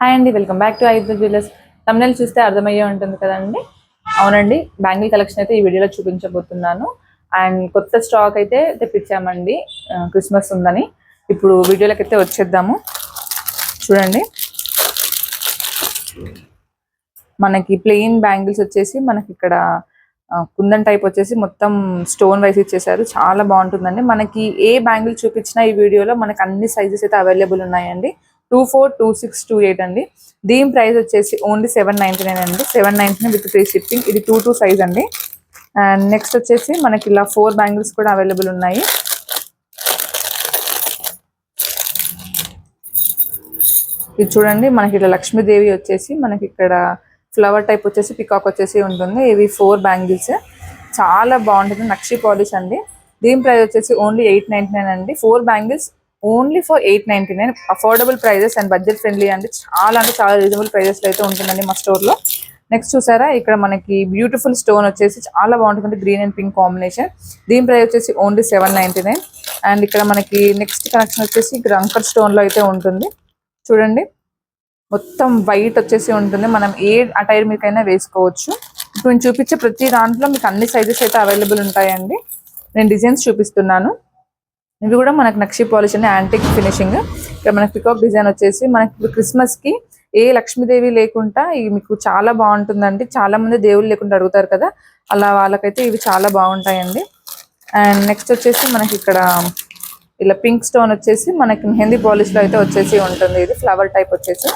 Hi అండి, welcome back to Aidwar jewellers. Thumbnail చూస్తే అర్థమయ్యే ఉంటుంది కదండి. అవునండి, బ్యాంగిల్ కలెక్షన్ అయితే ఈ వీడియోలో చూపించబోతున్నాను. అండ్ కొత్త స్టాక్ అయితే తెప్పించామండి, క్రిస్మస్ ఉందని. ఇప్పుడు వీడియోలోకి అయితే వచ్చేద్దాము. చూడండి, మనకి ప్లెయిన్ బ్యాంగిల్స్ వచ్చేసి మనకి ఇక్కడ కుందన్ టైప్ వచ్చేసి మొత్తం స్టోన్ వైస్ ఇచ్చేసారు. చాలా బాగుంటుందండి. మనకి ఏ బ్యాంగిల్ చూపించినా ఈ వీడియోలో మనకి అన్ని సైజెస్ అయితే అవైలబుల్ ఉన్నాయండి. 24, 26, 28 అండి. దీని ప్రైస్ వచ్చేసి ఓన్లీ 799 అండి. 799 విత్ ఫ్రీ షిప్పింగ్. ఇది 2 సైజ్ అండి. అండ్ నెక్స్ట్ వచ్చేసి మనకి ఇలా 4 బ్యాంగిల్స్ కూడా అవైలబుల్ ఉన్నాయి. ఇది చూడండి, మనకి ఇట్లా లక్ష్మీదేవి వచ్చేసి మనకి ఇక్కడ ఫ్లవర్ టైప్ వచ్చేసి పికాక్ వచ్చేసి ఉంటుంది. ఇవి 4 బ్యాంగిల్స్. చాలా బాగుంటుంది, నక్షి పాలిష్ అండి. దీని ప్రైస్ వచ్చేసి ఓన్లీ 899 అండి. 4 bangles only for 899. Affordable prices and budget friendly అండి. చాలా అంటే చాలా రీజనబుల్ ప్రైజెస్లో అయితే ఉంటుందండి మా స్టోర్లో. నెక్స్ట్ చూసారా, ఇక్కడ మనకి బ్యూటిఫుల్ స్టోన్ వచ్చేసి చాలా బాగుంటుంది, గ్రీన్ అండ్ పింక్ కాంబినేషన్. దీని ప్రైస్ వచ్చేసి ఓన్లీ 799. అండ్ ఇక్కడ మనకి నెక్స్ట్ కనెక్షన్ వచ్చేసి గ్రంకర్ స్టోన్లో అయితే ఉంటుంది. చూడండి, మొత్తం వైట్ వచ్చేసి ఉంటుంది. మనం ఏ అటైర్ మీకైనా వేసుకోవచ్చు. ఇప్పుడు నేను చూపించే ప్రతి దాంట్లో మీకు అన్ని సైజెస్ అయితే అవైలబుల్ ఉంటాయండి. నేను డిజైన్స్ చూపిస్తున్నాను. ఇవి కూడా మనకు నక్షి పాలిష్ అండి, యాంటిక్ ఫినిషింగ్. ఇక్కడ మనకి పికాక్ డిజైన్ వచ్చేసి మనకి ఇప్పుడు క్రిస్మస్కి ఏ లక్ష్మీదేవి లేకుండా ఇవి మీకు చాలా బాగుంటుందండి. చాలా మంది దేవుళ్ళు లేకుండా అడుగుతారు కదా, అలా వాళ్ళకైతే ఇవి చాలా బాగుంటాయండి. అండ్ నెక్స్ట్ వచ్చేసి మనకి ఇక్కడ ఇలా పింక్ స్టోన్ వచ్చేసి మనకి మెహందీ పాలిష్లో అయితే వచ్చేసి ఉంటుంది. ఇది ఫ్లవర్ టైప్ వచ్చేసి.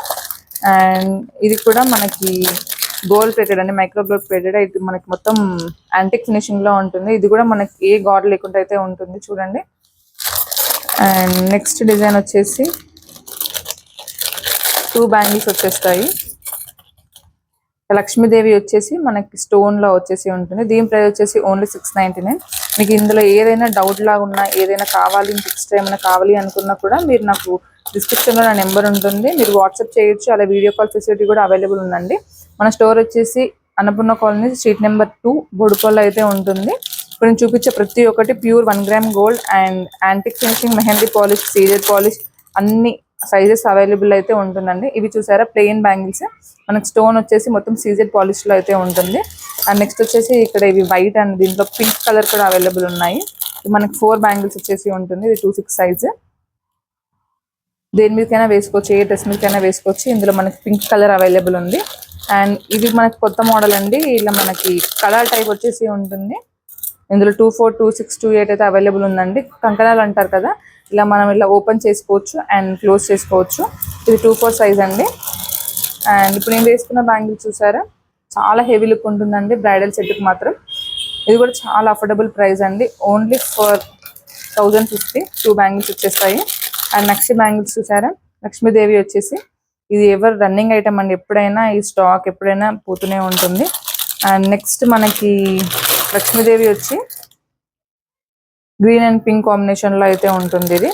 అండ్ ఇది కూడా మనకి గోల్డ్ ప్లేటెడ్ అండి, మైక్రో గోల్డ్ ప్లేటెడ్. ఇది మనకి మొత్తం యాంటిక్ ఫినిషింగ్లో ఉంటుంది. ఇది కూడా మనకి ఏ గాడ్ లేకుండా అయితే ఉంటుంది. చూడండి. అండ్ నెక్స్ట్ డిజైన్ వచ్చేసి 2 బ్యాంగిల్స్ వచ్చేస్తాయి. లక్ష్మీదేవి వచ్చేసి మనకి స్టోన్లో వచ్చేసి ఉంటుంది. దీని ప్రైస్ వచ్చేసి ఓన్లీ 699. మీకు ఇందులో ఏదైనా డౌట్ లాగా ఉన్నా, ఏదైనా కావాలి, ఎక్స్ట్రా ఏమైనా కావాలి అనుకున్నా కూడా మీరు నాకు డిస్క్రిప్షన్లో నా నెంబర్ ఉంటుంది, మీరు వాట్సాప్ చేయొచ్చు. అలా వీడియో కాల్ ఫెసిలిటీ కూడా అవైలబుల్ ఉందండి. మన స్టోర్ వచ్చేసి అన్నపూర్ణ కాలనీ, స్ట్రీట్ నెంబర్ 2, బొడుపల్లో అయితే ఉంటుంది. ఇప్పుడు నేను చూపించే ప్రతి ఒక్కటి pure 1 gram gold and antique finishing, mehndi polish, సీజర్ పాలిష్, అన్ని సైజెస్ అవైలబుల్ అయితే ఉంటుందండి. ఇవి చూసారా, ప్లెయిన్ బ్యాంగిల్స్. మనకు స్టోన్ వచ్చేసి మొత్తం సీజర్ పాలిష్లో అయితే ఉంటుంది. అండ్ నెక్స్ట్ వచ్చేసి ఇక్కడ ఇవి వైట్ అండ్ దీంట్లో పింక్ కలర్ కూడా అవైలబుల్ ఉన్నాయి. మనకి 4 బ్యాంగిల్స్ వచ్చేసి ఉంటుంది. ఇది 26 సైజు. దేని మీదకైనా వేసుకోవచ్చు, ఏ డ్రెస్ మీదకైనా వేసుకోవచ్చు. ఇందులో మనకి పింక్ కలర్ అవైలబుల్ ఉంది. అండ్ ఇది మనకి కొత్త మోడల్ అండి. ఇలా మనకి కలర్ టైప్ వచ్చేసి ఉంటుంది. ఇందులో 24, 26, 28 అయితే అవైలబుల్ ఉందండి. కంకణాలు అంటారు కదా, ఇలా మనం ఇలా ఓపెన్ చేసుకోవచ్చు అండ్ క్లోజ్ చేసుకోవచ్చు. ఇది 24 సైజ్ అండి. అండ్ ఇప్పుడు నేను వేసుకున్న బ్యాంగిల్ చూసారా, చాలా హెవీ లుక్ ఉంటుందండి బ్రైడల్ సెట్కి మాత్రం. ఇది కూడా చాలా అఫోర్డబుల్ ప్రైస్ అండి, ఓన్లీ ఫర్ 1050. 2 బ్యాంగిల్స్ వచ్చేస్తాయి. అండ్ నెక్స్ట్ బ్యాంగిల్స్ చూసారా, లక్ష్మీదేవి వచ్చేసి ఇది ఎవరు రన్నింగ్ ఐటమ్ అండి. ఎప్పుడైనా ఈ స్టాక్ ఎప్పుడైనా పోతూనే ఉంటుంది. అండ్ నెక్స్ట్ మనకి లక్ష్మీదేవి వచ్చి గ్రీన్ అండ్ పింక్ కాంబినేషన్లో అయితే ఉంటుంది ఇది.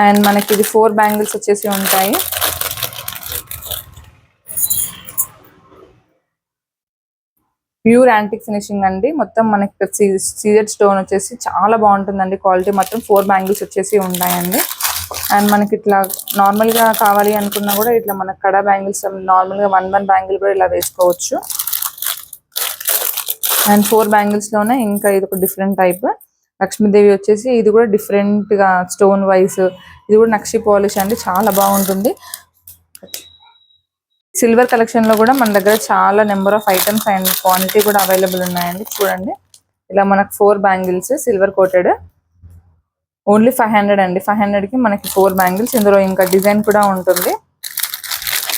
అండ్ మనకి ఇది 4 బ్యాంగిల్స్ వచ్చేసి ఉంటాయి. ప్యూర్ యాంటిక్ ఫినిషింగ్ అండి. మొత్తం మనకి సీజర్ స్టోన్ వచ్చేసి చాలా బాగుంటుందండి. క్వాలిటీ మాత్రం 4 బ్యాంగిల్స్ వచ్చేసి ఉంటాయండి. అండ్ మనకి ఇట్లా నార్మల్గా కావాలి అనుకున్నా కూడా ఇట్లా మనకి కడా బ్యాంగిల్స్ నార్మల్గా 1 బ్యాంగిల్ కూడా ఇలా వేసుకోవచ్చు. అండ్ 4 బ్యాంగిల్స్లోనే ఇంకా ఇది ఒక డిఫరెంట్ టైప్ లక్ష్మీదేవి వచ్చేసి, ఇది కూడా డిఫరెంట్గా స్టోన్ వైస్. ఇది కూడా నక్షి పాలిష్ అండి, చాలా బాగుంటుంది. సిల్వర్ కలెక్షన్లో కూడా మన దగ్గర చాలా number of items and quantity కూడా అవైలబుల్ ఉన్నాయండి. చూడండి, ఇలా మనకు 4 బ్యాంగిల్స్ సిల్వర్ కోటెడ్, ఓన్లీ 500 అండి. 500కి మనకి 4 బ్యాంగిల్స్. ఇందులో ఇంకా డిజైన్ కూడా ఉంటుంది.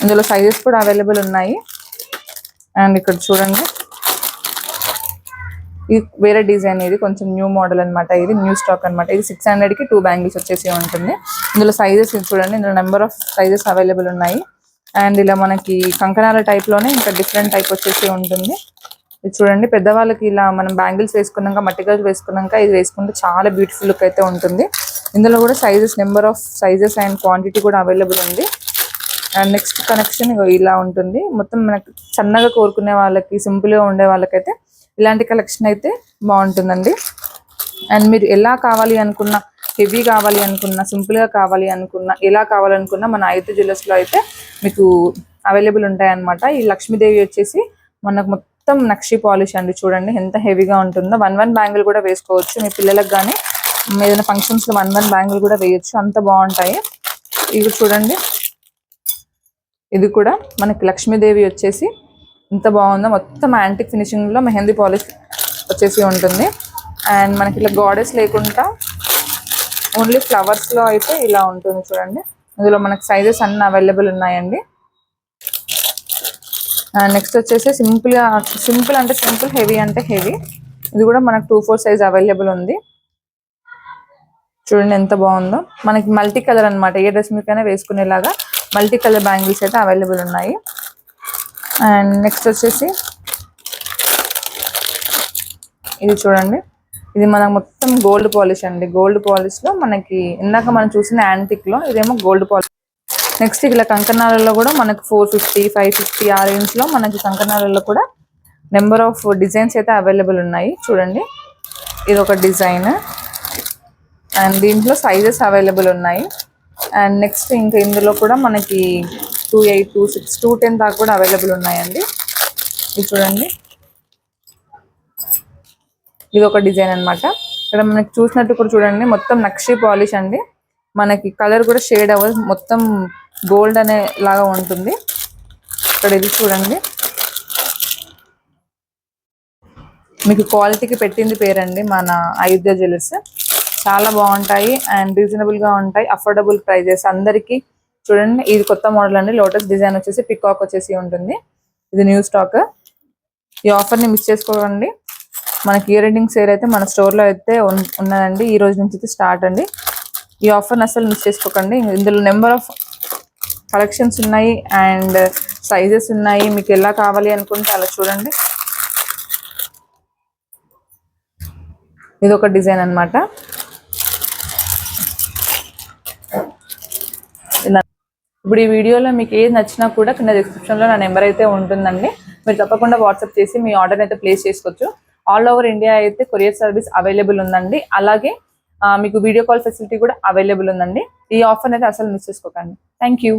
ఇందులో సైజెస్ కూడా అవైలబుల్ ఉన్నాయి. అండ్ ఇక్కడ చూడండి, ఇది వేరే డిజైన్, ఇది కొంచెం న్యూ మోడల్ అనమాట. ఇది న్యూ స్టాక్ అనమాట. ఇది 600కి 2 బ్యాంగిల్స్ వచ్చేసి ఉంటుంది. ఇందులో సైజెస్ చూడండి, ఇందులో నెంబర్ ఆఫ్ సైజెస్ అవైలబుల్ ఉన్నాయి. అండ్ ఇలా మనకి కంకణాల టైప్లోనే ఇంకా డిఫరెంట్ టైప్ వచ్చేసి ఉంటుంది. ఇది చూడండి, పెద్దవాళ్ళకి ఇలా మనం బ్యాంగిల్స్ వేసుకున్నాక, మట్టిగాజు వేసుకున్నాక ఇది వేసుకుంటే చాలా బ్యూటిఫుల్ లుక్ అయితే ఉంటుంది. ఇందులో కూడా sizes, number of sizes and quantity కూడా అవైలబుల్ ఉంది. అండ్ నెక్స్ట్ కనెక్షన్ ఇలా ఉంటుంది. మొత్తం మనకి సన్నగా కోరుకునే వాళ్ళకి, సింపుల్గా ఉండే వాళ్ళకైతే ఇలాంటి కలెక్షన్ అయితే బాగుంటుందండి. అండ్ మీరు ఎలా కావాలి అనుకున్న హెవీ కావాలి అనుకున్నా, సింపుల్గా కావాలి అనుకున్నా, ఎలా కావాలనుకున్నా మన ఆదిత్య జ్యువెలర్స్లో అయితే మీకు అవైలబుల్ ఉంటాయన్నమాట. ఈ లక్ష్మీదేవి వచ్చేసి మనకు మొత్తం నక్షి పాలిష్ అండి. చూడండి ఎంత హెవీగా ఉంటుందో. 1 బ్యాంగిల్ కూడా వేసుకోవచ్చు మీ పిల్లలకు, కానీ ఏదైనా ఫంక్షన్స్లో 1 బ్యాంగిల్ కూడా వేయచ్చు, అంత బాగుంటాయి. ఇవి చూడండి, ఇది కూడా మనకి లక్ష్మీదేవి వచ్చేసి ఎంత బాగుందో. మొత్తం యాంటిక్ ఫినిషింగ్లో మెహందీ పాలిష్ వచ్చేసి ఉంటుంది. అండ్ మనకి ఇలా గాడెస్ లేకుండా ఓన్లీ ఫ్లవర్స్లో అయితే ఇలా ఉంటుంది చూడండి. ఇందులో మనకి సైజెస్ అన్నీ అవైలబుల్ ఉన్నాయండి. అండ్ నెక్స్ట్ వచ్చేసి సింపుల్ అంటే సింపుల్, హెవీ అంటే హెవీ. ఇది కూడా మనకు 2-4 సైజ్ అవైలబుల్ ఉంది. చూడండి ఎంత బాగుందో. మనకి మల్టీ కలర్ అనమాట, ఏ డ్రెస్ మీకైనా వేసుకునేలాగా మల్టీ కలర్ బ్యాంగిల్స్ అయితే అవైలబుల్ ఉన్నాయి. అండ్ నెక్స్ట్ వచ్చేసి ఇది చూడండి, ఇది మనకు మొత్తం గోల్డ్ పాలిష్ అండి. గోల్డ్ పాలిష్లో మనకి ఇందాక మనం చూసిన యాంటిక్లో ఇదేమో గోల్డ్ పాలిష్. నెక్స్ట్ ఇలా కంకణాలలో కూడా మనకు 450, 550 ఆ రేంజ్లో మనకి కంకణాలలో కూడా నెంబర్ ఆఫ్ డిజైన్స్ అయితే అవైలబుల్ ఉన్నాయి. చూడండి, ఇది ఒక డిజైన్ అండ్ దీంట్లో సైజెస్ అవైలబుల్ ఉన్నాయి. అండ్ నెక్స్ట్ ఇంకా ఇందులో కూడా మనకి 2.8, 2.6, 2.10 దాకా కూడా అవైలబుల్ ఉన్నాయండి. ఇది చూడండి, ఇది ఒక డిజైన్ అనమాట. ఇక్కడ మనకి చూసినట్టు కూడా చూడండి, మొత్తం నక్షి పాలిష్ అండి. మనకి కలర్ కూడా షేడ్ అవ్వదు, మొత్తం గోల్డ్ అనే లాగా ఉంటుంది. ఇక్కడ ఇది చూడండి, మీకు క్వాలిటీకి పెట్టింది పేరండి మన అయోధ్య జ్యువెలర్స్. చాలా బాగుంటాయి అండ్ రీజనబుల్గా ఉంటాయి, అఫోర్డబుల్ ప్రైజెస్ అందరికీ. చూడండి, ఇది కొత్త మోడల్ అండి. లోటస్ డిజైన్ వచ్చేసి పికాక్ వచ్చేసి ఉంటుంది. ఇది న్యూ స్టాక్. ఈ ఆఫర్ని మిస్ చేసుకోకండి. మనకి ఇయర్ ఎండింగ్ సేల్ అయితే మన స్టోర్లో అయితే ఉన్నదండి. ఈ రోజు నుంచి అయితే స్టార్ట్ అండి. ఈ ఆఫర్ని అసలు మిస్ చేసుకోకండి. ఇందులో నెంబర్ ఆఫ్ కలెక్షన్స్ ఉన్నాయి అండ్ సైజెస్ ఉన్నాయి. మీకు ఎలా కావాలి అనుకుంటే అలా చూడండి. ఇది ఒక డిజైన్ అనమాట. ఇప్పుడు ఈ వీడియోలో మీకు ఏది నచ్చినా కూడా కింద డిస్క్రిప్షన్లో నా నెంబర్ అయితే ఉంటుందండి. మీరు తప్పకుండా వాట్సాప్ చేసి మీ ఆర్డర్ అయితే ప్లేస్ చేసుకోవచ్చు. ఆల్ ఓవర్ ఇండియా అయితే కొరియర్ సర్వీస్ అవైలబుల్ ఉందండి. అలాగే మీకు వీడియో కాల్ ఫెసిలిటీ కూడా అవైలబుల్ ఉందండి. ఈ ఆఫర్ అయితే అసలు మిస్ చేసుకోకండి. Thank you.